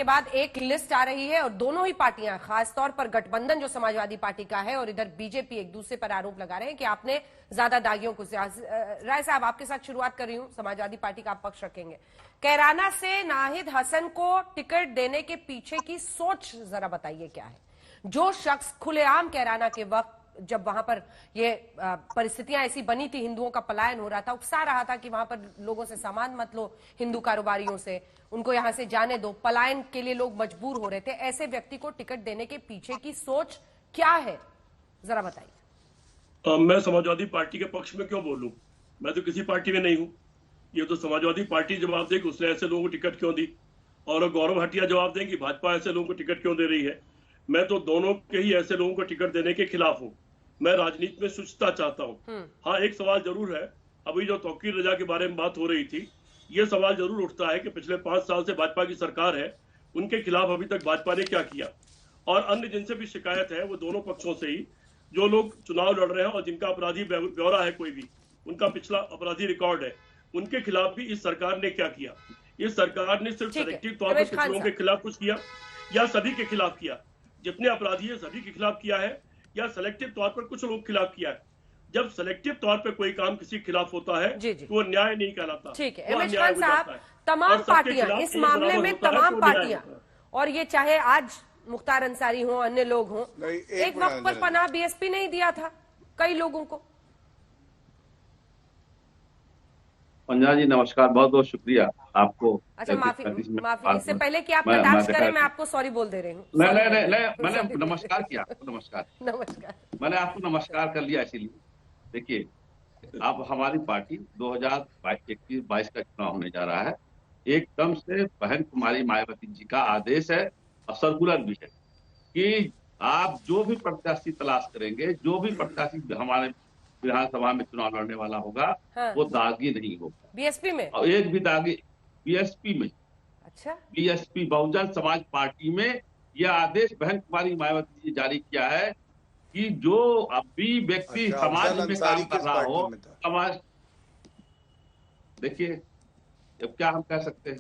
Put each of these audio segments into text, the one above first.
के बाद एक लिस्ट आ रही है और दोनों ही पार्टियां, खासतौर पर गठबंधन जो समाजवादी पार्टी का है और इधर बीजेपी, एक दूसरे पर आरोप लगा रहे हैं कि आपने ज्यादा दागियों को। राय साहब, आपके साथ शुरुआत कर रही हूं, समाजवादी पार्टी का आप पक्ष रखेंगे। कैराना से नाहिद हसन को टिकट देने के पीछे की सोच जरा बताइए क्या है। जो शख्स खुलेआम कैराना के वक्त, जब वहां पर ये परिस्थितियां ऐसी बनी थी, हिंदुओं का पलायन हो रहा था, उकसा रहा था कि वहां पर लोगों से सामान मत लो, हिंदू कारोबारियों से, उनको यहां से जाने दो, पलायन के लिए लोग मजबूर हो रहे थे, ऐसे व्यक्ति को टिकट देने के पीछे की सोच क्या है, जरा बताइए। मैं समाजवादी पार्टी के पक्ष में क्यों बोलूं? मैं तो किसी पार्टी में नहीं हूं। ये तो समाजवादी पार्टी जवाब देगी उसने ऐसे लोगों को टिकट क्यों दी, और गौरव हटिया जवाब देंगी भाजपा ऐसे लोगों को टिकट क्यों दे रही है। मैं तो दोनों के ही ऐसे लोगों को टिकट देने के खिलाफ हूं। मैं राजनीति में शुचिता चाहता हूं। हाँ, एक सवाल जरूर है, अभी जो तौकीर रजा के बारे में बात हो रही थी, ये सवाल जरूर उठता है कि पिछले 5 साल से भाजपा की सरकार है, उनके खिलाफ अभी तक भाजपा ने क्या किया। और अन्य जिनसे भी शिकायत है वो दोनों पक्षों से ही, जो लोग चुनाव लड़ रहे हैं और जिनका अपराधी ब्यौरा है, कोई भी उनका पिछला अपराधी रिकॉर्ड है, उनके खिलाफ भी इस सरकार ने क्या किया। इस सरकार ने सिर्फ सेलेक्टिव तौर पर कुछ लोगों के खिलाफ कुछ किया या सभी के खिलाफ किया? जितने अपराधी है सभी के खिलाफ किया है या सेलेक्टिव तौर पर कुछ लोग खिलाफ किया है? जब सेलेक्टिव तौर पर कोई काम किसी के खिलाफ होता है तो वो न्याय नहीं कहलाता। ठीक है एमएच खान साहब, तमाम पार्टियां इस मामले में, तमाम पार्टियां, और ये चाहे आज मुख्तार अंसारी हो, अन्य लोग हों, एक वक्त पर पनाह बीएसपी नहीं दिया था कई लोगों को। पंजा जी नमस्कार, बहुत बहुत शुक्रिया आपको। अच्छा, माफी इससे पहले कि आप कटाक्ष करें, मैं आपको सॉरी बोल दे रही हूँ। नहीं, मैंने नमस्कार किया आपको। नमस्कार, मैंने आपको नमस्कार कर लिया। इसीलिए देखिए, अब हमारी पार्टी 2022 का चुनाव होने जा रहा है। एकदम से बहन कुमारी मायावती जी का आदेश है और सर्कुलर भी है कि आप जो भी प्रत्याशी तलाश करेंगे, जो भी प्रत्याशी हमारे विधानसभा में चुनाव लड़ने वाला होगा, हाँ, वो दागी नहीं होगा बीएसपी में, और एक भी दागी बीएसपी में। अच्छा, बीएसपी बहुजन समाज पार्टी में यह आदेश बहन कुमारी मायावती जी जारी किया है कि जो अभी व्यक्ति समाज में काम कर रहा हो, समाज, देखिए अब क्या हम कह सकते हैं,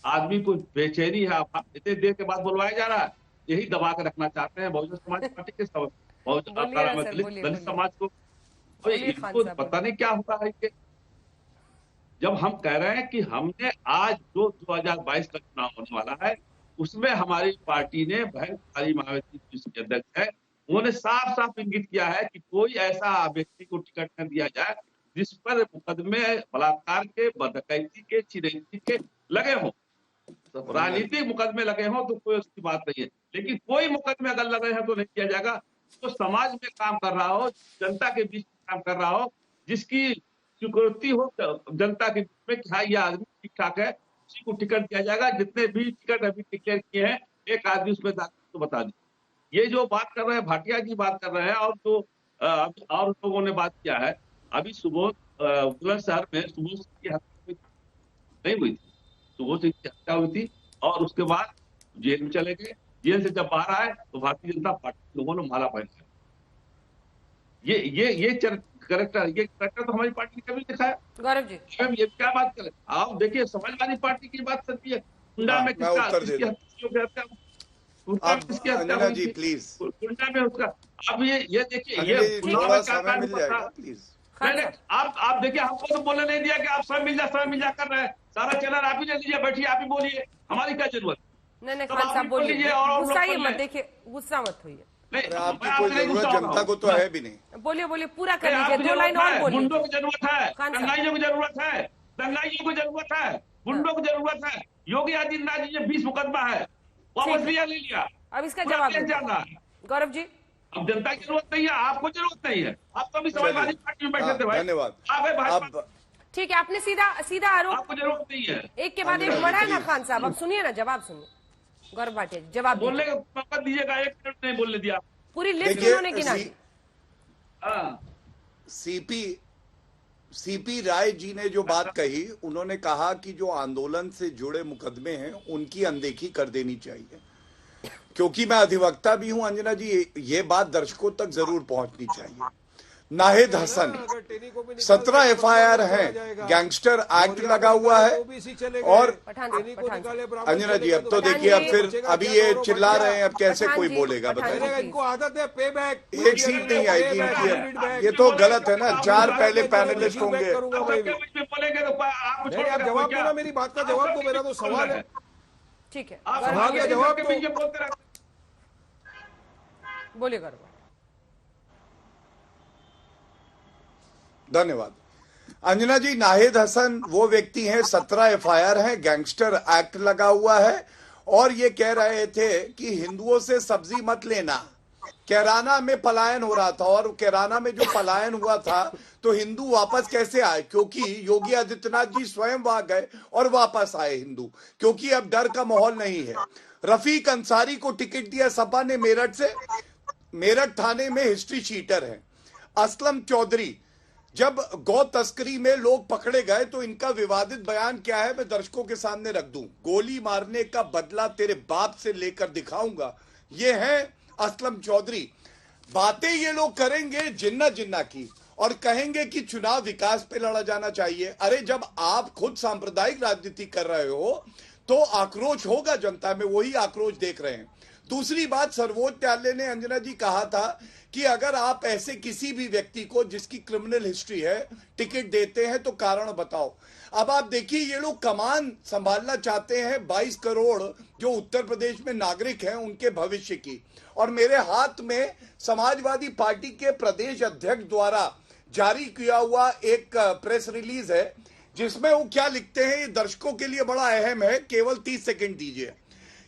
आदमी को बेचैनी है, इतने देर के बाद बुलवाया जा रहा है, यही दबा के रखना चाहते हैं बहुजन समाज पार्टी के दलित समाज को। इनको पता नहीं क्या होता है कि जब हम कह रहे हैं कि हमने आज जो 2022 का चुनाव होने वाला है उसमें हमारी पार्टी ने बहन कुमारी मायावती जिसके अध्यक्ष है, उन्होंने साफ साफ इंगित किया है कि कोई ऐसा व्यक्ति को टिकट न दिया जाए जिस पर मुकदमे बलात्कार के, डकैती के, चिरैती के लगे हों। राजनीतिक मुकदमे लगे हों तो कोई उसकी बात नहीं है, लेकिन कोई मुकदमे अगर लगे हैं तो नहीं किया जाएगा। तो समाज में काम कर रहा हो, जनता के बीच काम कर रहा हो, जिसकी सिक्योरिटी हो जनता के बीच में कि हाँ ये आदमी ठीक ठाक है, उसी को टिकट दिया जाएगा। जितने भी टिकट अभी डिक्लेयर किए हैं, एक आदमी उसमें तो बता दीजिए। ये जो बात कर रहे हैं भाटिया जी बात कर रहे हैं, और जो और लोगों ने बात किया है, अभी सुबोध बुलंदशहर में सुबोध सिंह की हत्या नहीं हुई थी, सुबोध सिंह की हत्या हुई थी और उसके बाद जेल में चले गए। जेल से जब बाहर आए तो भारतीय जनता पार्टी लोगों ने माला पहना। ये करेक्टर तो हमारी पार्टी ने कभी दिखाया। गौरव जी, ये क्या बात करें आप? देखिए, समाजवादी पार्टी की बात चलती है, कुंडा में किसकी हत्या जी, प्लीज, कुंडा में उसका। अब ये देखिए, ये आप देखिए, हमको तो बोलने नहीं दिया कि आप समय मिल जा कर रहे हैं। सारा चैनल आप ही ले लीजिए, बैठिए, आप ही बोलिए, हमारी क्या जरूरत। नहीं खान साहब बोलिए, गुस्सा मत, देखिए गुस्सा मत होइए। आपकी कोई जरूरत जनता को तो है भी नहीं। बोलिए पूरा कर लीजिए, 2 लाइन और बोलिए। गुंडों की जरूरत है, दंगाइयों की जरूरत है, दंगाइयों की जरूरत है, गुंडों की जरूरत है। योगी आदित्यनाथ जी 20 मुकदमा है, वापस लिया ले लिया। अब इसका जवाब जाना है गौरव जी। अब जनता की जरूरत नहीं है, आपको जरूरत नहीं है, आप तो अभी समाजवादी पार्टी में बैठे थे भाई। धन्यवाद। आप ठीक है, आपने सीधा आरोप, आपको जरूरत नहीं है। एक के बाद एक बढ़ा है ना खान साहब, अब सुनिए ना, जवाब सुनिए। गौरव भाटिया जवाब बोलने का मौका दीजिएगा, 1 मिनट नहीं बोलने दिया। पूरी लिस्ट उन्होंने गिना दी। सीपी राय जी ने जो बात कही, उन्होंने कहा कि जो आंदोलन से जुड़े मुकदमे हैं उनकी अनदेखी कर देनी चाहिए। क्योंकि मैं अधिवक्ता भी हूं अंजना जी, ये बात दर्शकों तक जरूर पहुंचनी चाहिए। नाहिद हसन 17 एफआईआर हैं, गैंगस्टर एक्ट लगा हुआ है। और अंजना जी अब तो देखिए, अब फिर अभी ये चिल्ला रहे हैं, अब कैसे कोई बोलेगा बताइए। इनको आदत है पे बैक, एक सीट नहीं आएगी इनकी, ये तो गलत है ना। 4 पहले पैनलिस्ट होंगे। आप जवाब दो ना, मेरी बात का जवाब दो, मेरा तो सवाल है। ठीक है, सवाल का जवाब बोलिए गौरव। धन्यवाद अंजना जी। नाहिद हसन वो व्यक्ति हैं, 17 एफआईआर हैं, गैंगस्टर एक्ट लगा हुआ है, और ये कह रहे थे कि हिंदुओं से सब्जी मत लेना। कैराना में पलायन हो रहा था, और कैराना में जो पलायन हुआ था तो हिंदू वापस कैसे आए, क्योंकि योगी आदित्यनाथ जी स्वयं वहां गए और वापस आए हिंदू, क्योंकि अब डर का माहौल नहीं है। रफीक अंसारी को टिकट दिया सपा ने मेरठ से, मेरठ थाने में हिस्ट्री शीटर है। असलम चौधरी, जब गौ तस्करी में लोग पकड़े गए तो इनका विवादित बयान क्या है मैं दर्शकों के सामने रख दूं। गोली मारने का बदला तेरे बाप से लेकर दिखाऊंगा, ये है असलम चौधरी। बातें ये लोग करेंगे जिन्ना जिन्ना की, और कहेंगे कि चुनाव विकास पे लड़ा जाना चाहिए। अरे जब आप खुद सांप्रदायिक राजनीति कर रहे हो तो आक्रोश होगा जनता में, वही आक्रोश देख रहे हैं। दूसरी बात, सर्वोच्च न्यायालय ने अंजना जी कहा था कि अगर आप ऐसे किसी भी व्यक्ति को जिसकी क्रिमिनल हिस्ट्री है टिकट देते हैं तो कारण बताओ। अब आप देखिए, ये लोग कमान संभालना चाहते हैं 22 करोड़ जो उत्तर प्रदेश में नागरिक हैं उनके भविष्य की। और मेरे हाथ में समाजवादी पार्टी के प्रदेश अध्यक्ष द्वारा जारी किया हुआ एक प्रेस रिलीज है, जिसमें वो क्या लिखते हैं, ये दर्शकों के लिए बड़ा अहम है, केवल 30 सेकंड दीजिए।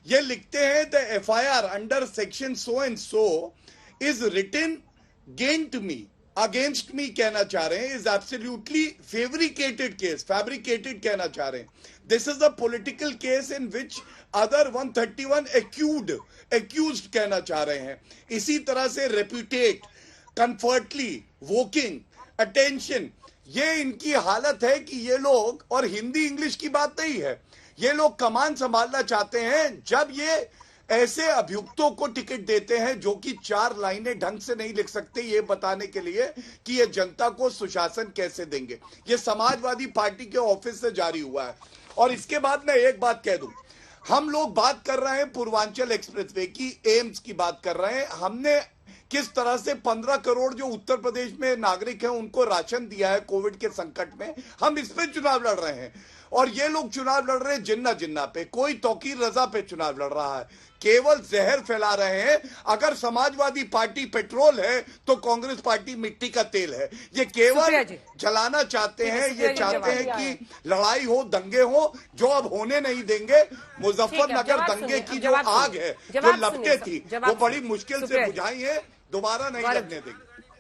ये लिखते हैं, the FIR under section so and so is written against me, against me कहना चाह रहे हैं, is absolutely fabricated case, fabricated कहना चाह रहे हैं। This is a political case in which other 131 accused कहना चाह रहे हैं। इसी तरह से रेप्यूटेट, कंफर्टली, वोकिंग, अटेंशन, ये इनकी हालत है कि ये लोग, और हिंदी इंग्लिश की बात नहीं है, ये लोग कमान संभालना चाहते हैं जब ये ऐसे अभियुक्तों को टिकट देते हैं जो कि 4 लाइनें ढंग से नहीं लिख सकते, ये बताने के लिए कि ये जनता को सुशासन कैसे देंगे। ये समाजवादी पार्टी के ऑफिस से जारी हुआ है। और इसके बाद मैं एक बात कह दूं, हम लोग बात कर रहे हैं पूर्वांचल एक्सप्रेसवे की, एम्स की बात कर रहे हैं। हमने किस तरह से 15 करोड़ जो उत्तर प्रदेश में नागरिक हैं उनको राशन दिया है कोविड के संकट में, हम इस पे चुनाव लड़ रहे हैं। और ये लोग चुनाव लड़ रहे हैं जिन्ना जिन्ना पे, कोई तौकीर रजा पे चुनाव लड़ रहा है, केवल जहर फैला रहे हैं। अगर समाजवादी पार्टी पेट्रोल है तो कांग्रेस पार्टी मिट्टी का तेल है। ये केवल जलाना चाहते हैं, ये चाहते हैं कि लड़ाई हो, दंगे हो, जो अब होने नहीं देंगे। मुजफ्फरनगर दंगे की जो आग है, जो लपटें थी, वो बड़ी मुश्किल से बुझाई है, दोबारा नहीं लगने देंगे।